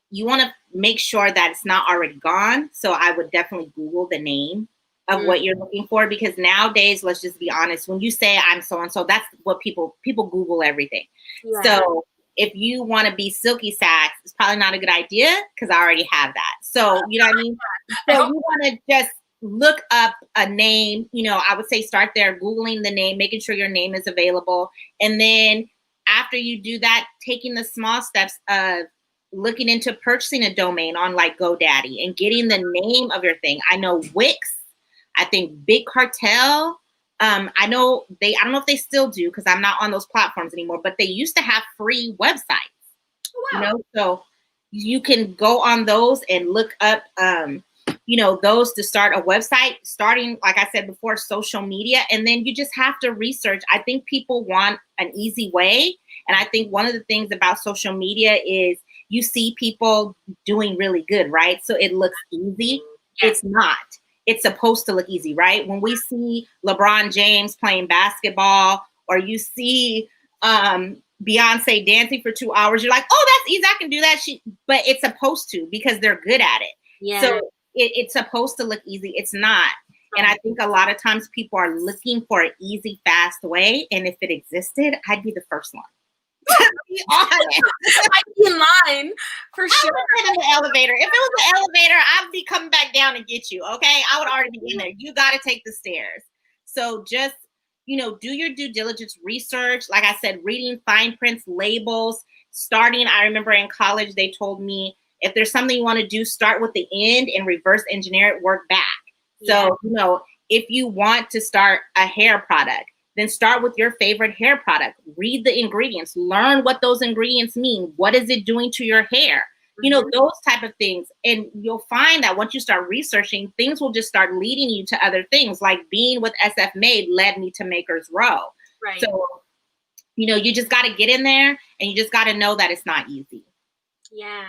you want to make sure that it's not already gone. So I would definitely Google the name of what you're looking for, because nowadays, let's just be honest, when you say I'm so-and-so, that's what people Google everything. Yeah. So if you want to be Silky Saks, it's probably not a good idea because I already have that. So, you know what I mean? So you want to just look up a name, you know, I would say start there, Googling the name, making sure your name is available. And then after you do that, taking the small steps of looking into purchasing a domain on like GoDaddy and getting the name of your thing. I know Wix, I think Big Cartel. I don't know if they still do because I'm not on those platforms anymore, but they used to have free websites. Wow. You know, so you can go on those and look up, you know, those to start a website, starting, like I said before, social media. And then you just have to research. I think people want an easy way. And I think one of the things about social media is you see people doing really good, right? So it looks easy. Yes. It's not. It's supposed to look easy, right? When we see LeBron James playing basketball, or you see Beyonce dancing for 2 hours, you're like, oh, that's easy. I can do that. But it's supposed to, because they're good at it. Yeah. So it's supposed to look easy. It's not. And I think a lot of times people are looking for an easy, fast way. And if it existed, I'd be the first one. Be honest. I'd be in line for sure. I would in the elevator. If it was the elevator, I'd be coming back down to get you. Okay, I would already be in there. You got to take the stairs. So just, you know, do your due diligence research. Like I said, reading fine prints, labels, starting. I remember in college they told me if there's something you want to do, start with the end and reverse engineer it, work back. Yeah. So, you know, if you want to start a hair product, then start with your favorite hair product. Read the ingredients. Learn what those ingredients mean. What is it doing to your hair? You know, those type of things. And you'll find that once you start researching, things will just start leading you to other things. Like being with SF Made led me to Maker's Row. Right. So, you know, you just got to get in there and you just got to know that it's not easy. Yeah.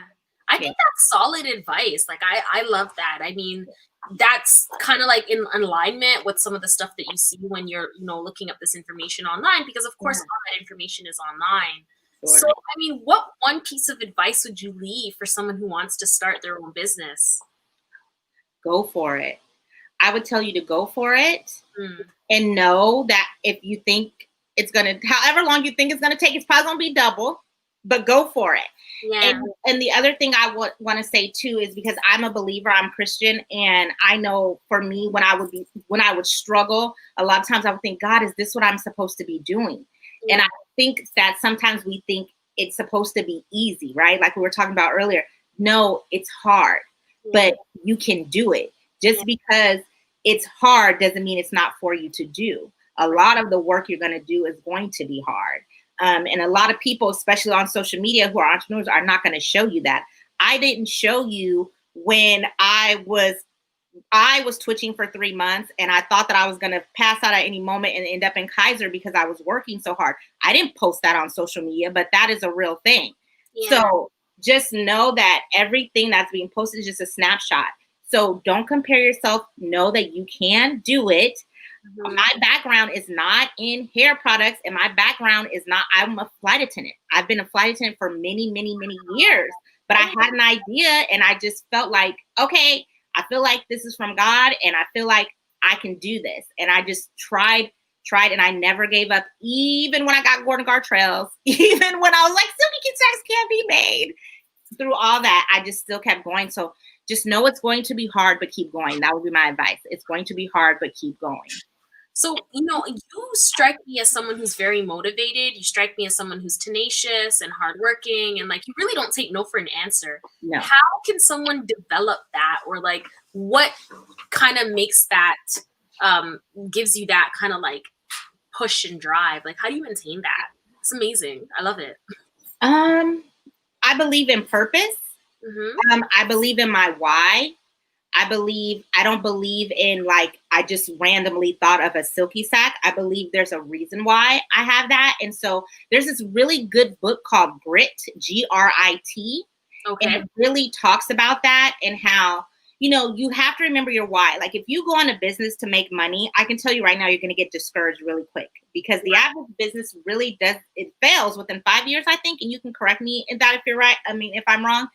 I think that's solid advice. Like, I love that. I mean, that's kind of like in alignment with some of the stuff that you see when you're, you know, looking up this information online, because of course all that information is online. Sure. So, I mean, what one piece of advice would you leave for someone who wants to start their own business? Go for it. I would tell you to go for it and know that if you think it's going to, however long you think it's going to take, it's probably going to be double, but go for it. Yeah. And the other thing I want to say too is, because I'm a believer, I'm Christian, and I know for me, when I would struggle, a lot of times I would think, God, is this what I'm supposed to be doing? Yeah. And I think that sometimes we think it's supposed to be easy, right? Like we were talking about earlier. No, it's hard, but you can do it. Just because it's hard doesn't mean it's not for you to do. a lot of the work you're going to do is going to be hard. And a lot of people, especially on social media who are entrepreneurs, are not going to show you that. I didn't show you when I was twitching for 3 months and I thought that I was going to pass out at any moment and end up in Kaiser because I was working so hard. I didn't post that on social media, but that is a real thing. Yeah. So just know that everything that's being posted is just a snapshot. So don't compare yourself. Know that you can do it. Mm-hmm. My background is not in hair products, and my background is not, I'm a flight attendant. I've been a flight attendant for many, many, many years, but I had an idea and I just felt like, okay, I feel like this is from God and I feel like I can do this. And I just tried, and I never gave up, even when I got Gordon Gartrell's, even when I was like, Silky Saks can't be made. Through all that, I just still kept going. So just know it's going to be hard, but keep going. That would be my advice. It's going to be hard, but keep going. So, you strike me as someone who's very motivated. You strike me as someone who's tenacious and hardworking, and like, you really don't take no for an answer. No. How can someone develop that? Or like, what kind of makes that, gives you that kind of like push and drive? Like, how do you maintain that? It's amazing. I love it. I believe in purpose. Mm-hmm. I believe in my why. I don't believe in like, I just randomly thought of a Silky Sack. I believe there's a reason why I have that. And so there's this really good book called Grit, Grit. Okay. And it really talks about that and how, you have to remember your why. Like if you go on a business to make money, I can tell you right now, you're going to get discouraged really quick because the average business really it fails within 5 years, I think. And you can correct me in that if you're right. I mean, if I'm wrong.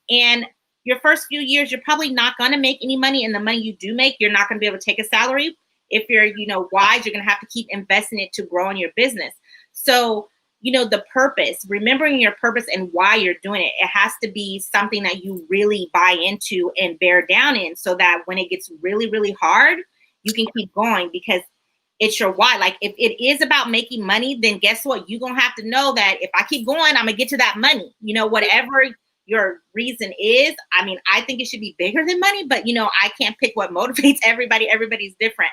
And your first few years, you're probably not going to make any money. And the money you do make, you're not going to be able to take a salary. If you're, wise, you're going to have to keep investing it to grow in your business. So, the purpose, remembering your purpose and why you're doing it, it has to be something that you really buy into and bear down in so that when it gets really, really hard, you can keep going because it's your why. Like if it is about making money, then guess what? You're going to have to know that if I keep going, I'm going to get to that money, whatever your reason is. I mean, I think it should be bigger than money, but I can't pick what motivates everybody. Everybody's different.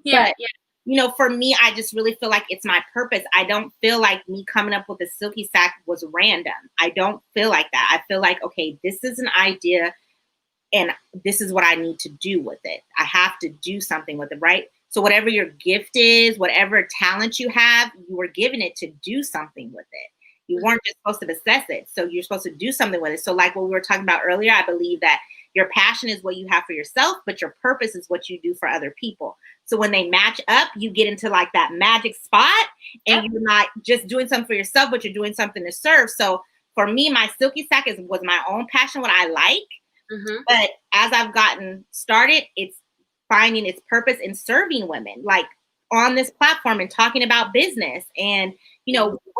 Yeah. But, for me, I just really feel like it's my purpose. I don't feel like me coming up with a Silky Sack was random. I don't feel like that. I feel like, okay, this is an idea and this is what I need to do with it. I have to do something with it, right? So whatever your gift is, whatever talent you have, you were given it to do something with it. You weren't just supposed to assess it. So you're supposed to do something with it. So like what we were talking about earlier, I believe that your passion is what you have for yourself, but your purpose is what you do for other people. So when they match up, you get into like that magic spot and you're not just doing something for yourself, but you're doing something to serve. So for me, my Silky Sack was my own passion, what I like. Mm-hmm. But as I've gotten started, it's finding its purpose in serving women, like on this platform and talking about business and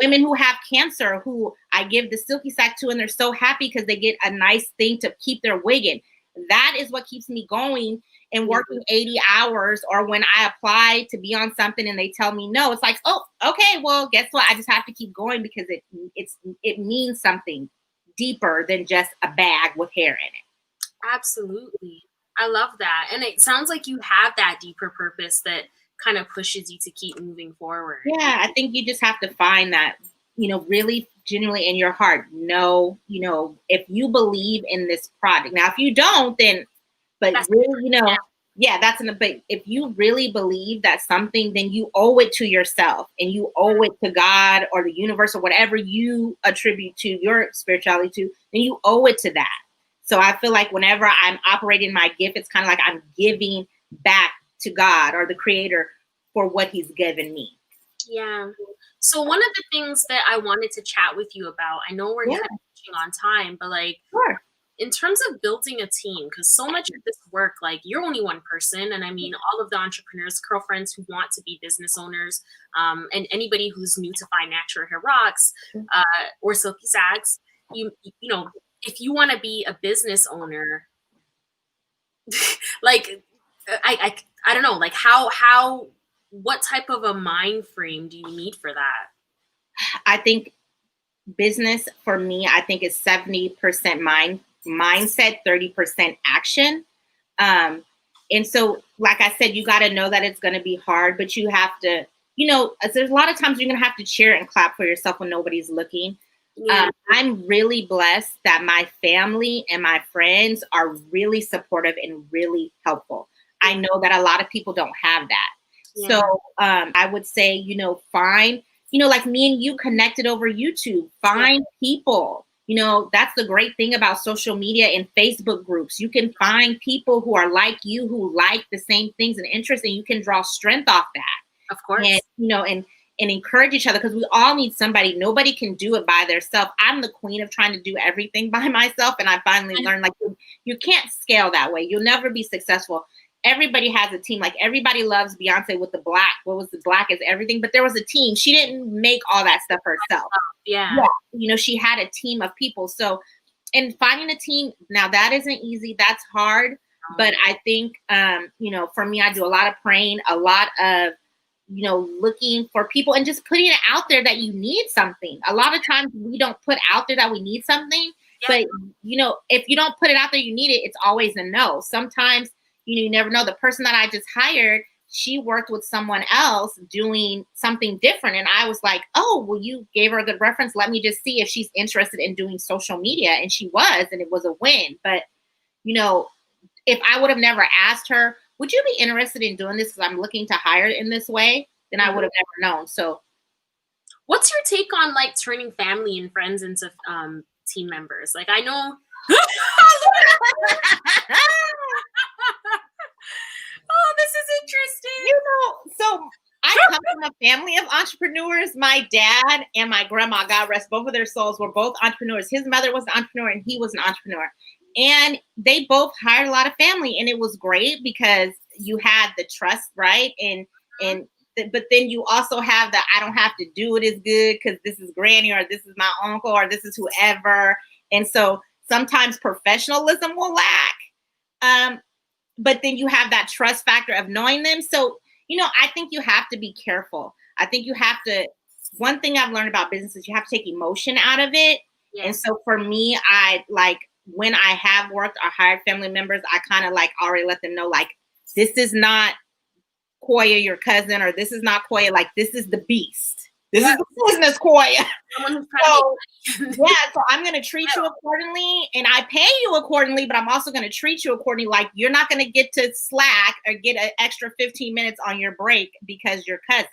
women who have cancer who I give the Silky Sack to, and they're so happy because they get a nice thing to keep their wig in. That is what keeps me going and working 80 hours. Or when I apply to be on something and they tell me no, it's like, oh, okay, well, guess what? I just have to keep going because it means something deeper than just a bag with hair in it. Absolutely. I love that. And it sounds like you have that deeper purpose that kind of pushes you to keep moving forward. Yeah, I think you just have to find that, really genuinely in your heart. No, if you believe in this product. Now, if you don't, then, but that's really, but if you really believe that something, then you owe it to yourself and you owe it to God or the universe or whatever you attribute to your spirituality to, then you owe it to that. So I feel like whenever I'm operating my gift, it's kind of like I'm giving back to God or the creator for what he's given me. Yeah. So one of the things that I wanted to chat with you about, I know we're kind of touching on time, but like in terms of building a team, because so much of this work, like you're only one person. And I mean, all of the entrepreneurs, girlfriends who want to be business owners, and anybody who's new to Financial Hair Rocks or Silky Saks, if you want to be a business owner, like I don't know, like how what type of a mind frame do you need for that? I think business for me, I think is 70% mindset, 30% action. And so like I said, you got to know that it's going to be hard, but you have to, there's a lot of times you're going to have to cheer and clap for yourself when nobody's looking. Yeah. I'm really blessed that my family and my friends are really supportive and really helpful. I know that a lot of people don't have that. Yeah. So I would say, find, like me and you connected over YouTube, find people. That's the great thing about social media and Facebook groups. You can find people who are like you, who like the same things and interests, and you can draw strength off that. Of course. And, and encourage each other, because we all need somebody. Nobody can do it by themselves. I'm the queen of trying to do everything by myself. And I finally learned, like, you can't scale that way. You'll never be successful. Everybody has a team. Like, everybody loves Beyonce with the black. What was the black is everything? But there was a team. She didn't make all that stuff herself. Yeah. She had a team of people. So, and finding a team, now that isn't easy. That's hard. But I think, for me, I do a lot of praying, a lot of, looking for people and just putting it out there that you need something. A lot of times we don't put out there that we need something, but if you don't put it out there, you need it, it's always a no. Sometimes, you never know. The person that I just hired, she worked with someone else doing something different. And I was like, oh, well, you gave her a good reference. Let me just see if she's interested in doing social media. And she was, and it was a win. But, if I would have never asked her, would you be interested in doing this because I'm looking to hire in this way, then I would have never known. So what's your take on, like, turning family and friends into team members? Like, I know. Oh, this is interesting. So I come from a family of entrepreneurs. My dad and my grandma, God rest both of their souls, were both entrepreneurs. His mother was an entrepreneur and he was an entrepreneur. And they both hired a lot of family, and it was great because you had the trust, right? But then you also have the, I don't have to do it as good because this is granny, or this is my uncle, or this is whoever. And so sometimes professionalism will lack. But then you have that trust factor of knowing them. So, I think you have to be careful. I think you have to, one thing I've learned about business is you have to take emotion out of it. Yes. And so for me, when I have worked or hired family members, I kind of already let them know, this is not Koya, your cousin, or this is not Koya, this is the beast. This is the business Koya. So I'm going to treat you accordingly, and I pay you accordingly, but I'm also going to treat you accordingly. Like, you're not going to get to slack or get an extra 15 minutes on your break because you're cousin.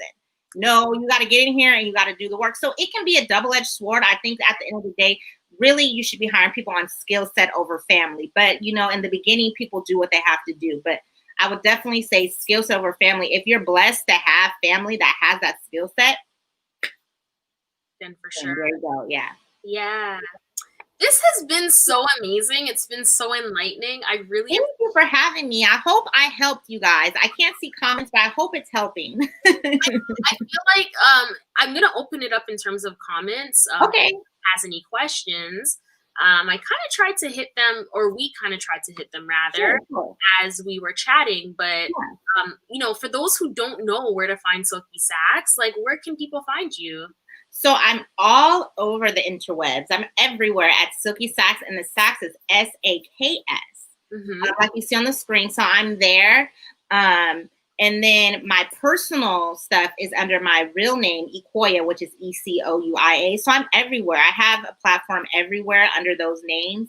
No, you got to get in here and you got to do the work. So it can be a double-edged sword. I think at the end of the day, really, you should be hiring people on skill set over family. But, in the beginning, people do what they have to do. But I would definitely say skill set over family. If you're blessed to have family that has that skill set, then for sure. There you go. Yeah. Yeah. This has been so amazing. It's been so enlightening. I really thank you for having me. I hope I helped you guys. I can't see comments, but I hope it's helping. I feel like I'm gonna open it up in terms of comments. Okay. If has any questions? I kind of tried to hit them, or we kind of tried to hit them rather, sure. as we were chatting. But for those who don't know where to find Silky Saks, where can people find you? So I'm all over the interwebs. I'm everywhere at Silky Saks, and the Saks is SAKS, like you see on the screen. So I'm there. And then my personal stuff is under my real name, Ecoia, which is ECOUIA. So I'm everywhere. I have a platform everywhere under those names.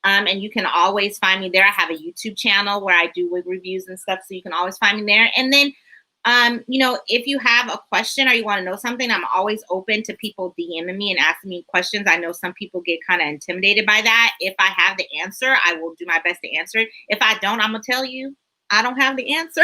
And you can always find me there. I have a YouTube channel where I do wig reviews and stuff. So you can always find me there. And then, if you have a question or you want to know something, I'm always open to people DMing me and asking me questions. I know some people get kind of intimidated by that. If I have the answer, I will do my best to answer it. If I don't, I'm going to tell you I don't have the answer.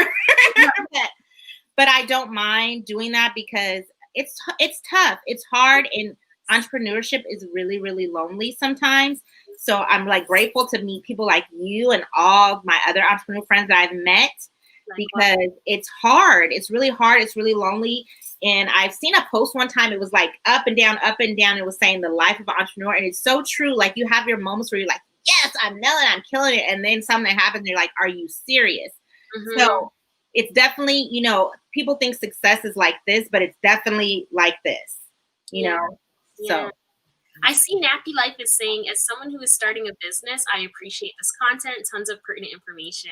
But I don't mind doing that because it's tough. It's hard. And entrepreneurship is really, really lonely sometimes. So I'm grateful to meet people like you and all my other entrepreneur friends that I've met. Because it's hard. It's really hard. It's really lonely. And I've seen a post one time. It was up and down, up and down. It was saying the life of an entrepreneur. And it's so true. You have your moments where you're like, yes, I'm nailing it. I'm killing it. And then something happens. And you're like, are you serious? So it's definitely, people think success is like this, but it's definitely like this, know? Yeah. So I see Nappy Life is saying, as someone who is starting a business, I appreciate this content. Tons of pertinent information.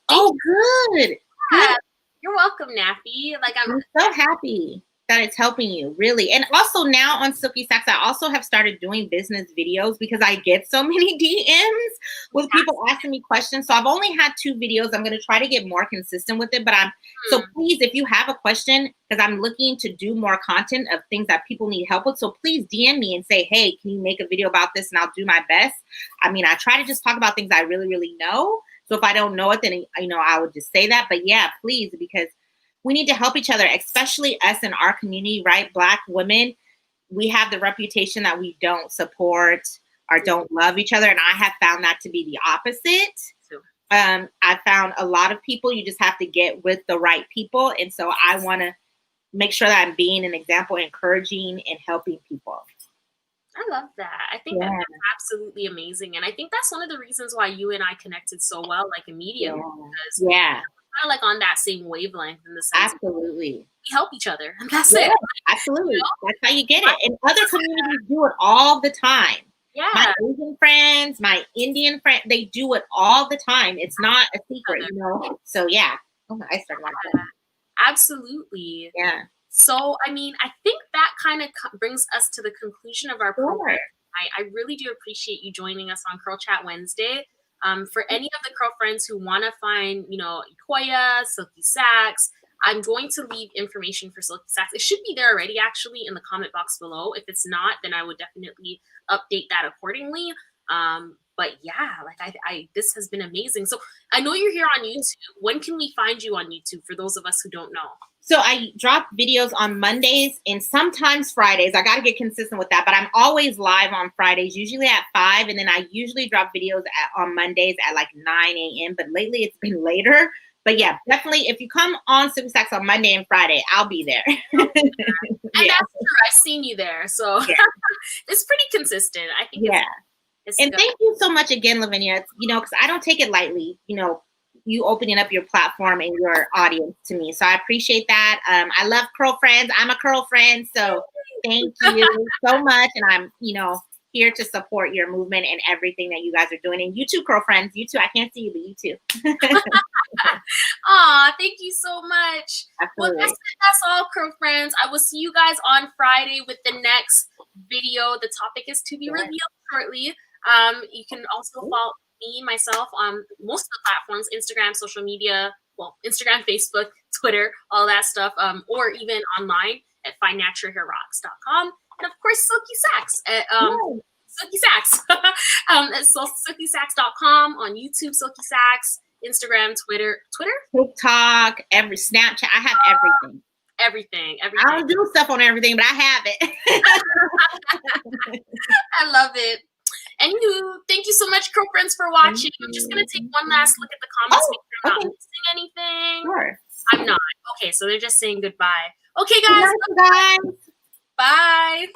Oh, good. Yeah, you're welcome, Nappy. Like I'm so happy that it's helping you, really. And also now on Silky Saks, I also have started doing business videos because I get so many DMs with people asking me questions. So I've only had 2 videos. I'm going to try to get more consistent with it. But so please, if you have a question, because I'm looking to do more content of things that people need help with. So please DM me and say, hey, can you make a video about this? And I'll do my best. I mean, I try to just talk about things I really, really know. So if I don't know it, then, I would just say that. But yeah, please, because we need to help each other, especially us in our community, right? Black women, we have the reputation that we don't support or don't love each other. And I have found that to be the opposite. I found a lot of people, you just have to get with the right people. And so I want to make sure that I'm being an example, encouraging and helping people. I love that. I think that's absolutely amazing. And I think that's one of the reasons why you and I connected so well, like immediately. Because we're kind of like on that same wavelength in the sense. Absolutely. We help each other. And that's it. Absolutely. That's how you get it. And other communities do it all the time. Yeah. My Asian friends, my Indian friends, they do it all the time. It's not a secret, So yeah. Oh, I started like that. Absolutely. Yeah. So, I mean, I think that kind of brings us to the conclusion of our program. I really do appreciate you joining us on Curl Chat Wednesday. For any of the curl friends who want to find, Ikoya, Silky Saks, I'm going to leave information for Silky Saks. It should be there already, actually, in the comment box below. If it's not, then I would definitely update that accordingly. But yeah, like this has been amazing. So I know you're here on YouTube. When can we find you on YouTube for those of us who don't know? So I drop videos on Mondays and sometimes Fridays. I got to get consistent with that, but I'm always live on Fridays, usually at 5. And then I usually drop videos on Mondays at like 9 a.m. But lately it's been later. But yeah, definitely if you come on Silky Saks on Monday and Friday, I'll be there. And that's true. I've seen you there. So it's pretty consistent. I think it's and good. Thank you so much again, Lavinia. Because I don't take it lightly, you opening up your platform and your audience to me. So I appreciate that. I love curl friends. I'm a curl friend. So thank you so much. And I'm, here to support your movement and everything that you guys are doing. And you too, curl friends. You too. I can't see you, but you too. Aw, thank you so much. Absolutely. Well, that's all, curl friends. I will see you guys on Friday with the next video. The topic is to be revealed shortly. You can also follow myself on most of the platforms, Instagram, social media, Instagram, Facebook, Twitter, all that stuff, or even online at FNHROCKS.com. And of course, Silky Saks at Silky Saks. So SilkySaks.com, on YouTube, Silky Saks, Instagram, Twitter, TikTok, every Snapchat. I have everything. Everything. I don't do stuff on everything, but I have it. I love it. Anywho, thank you so much, curl friends, for watching. I'm just going to take one last look at the comments, make sure I'm not missing anything. Sure. I'm not. Okay, so they're just saying goodbye. Okay, guys. Good night, guys. Bye.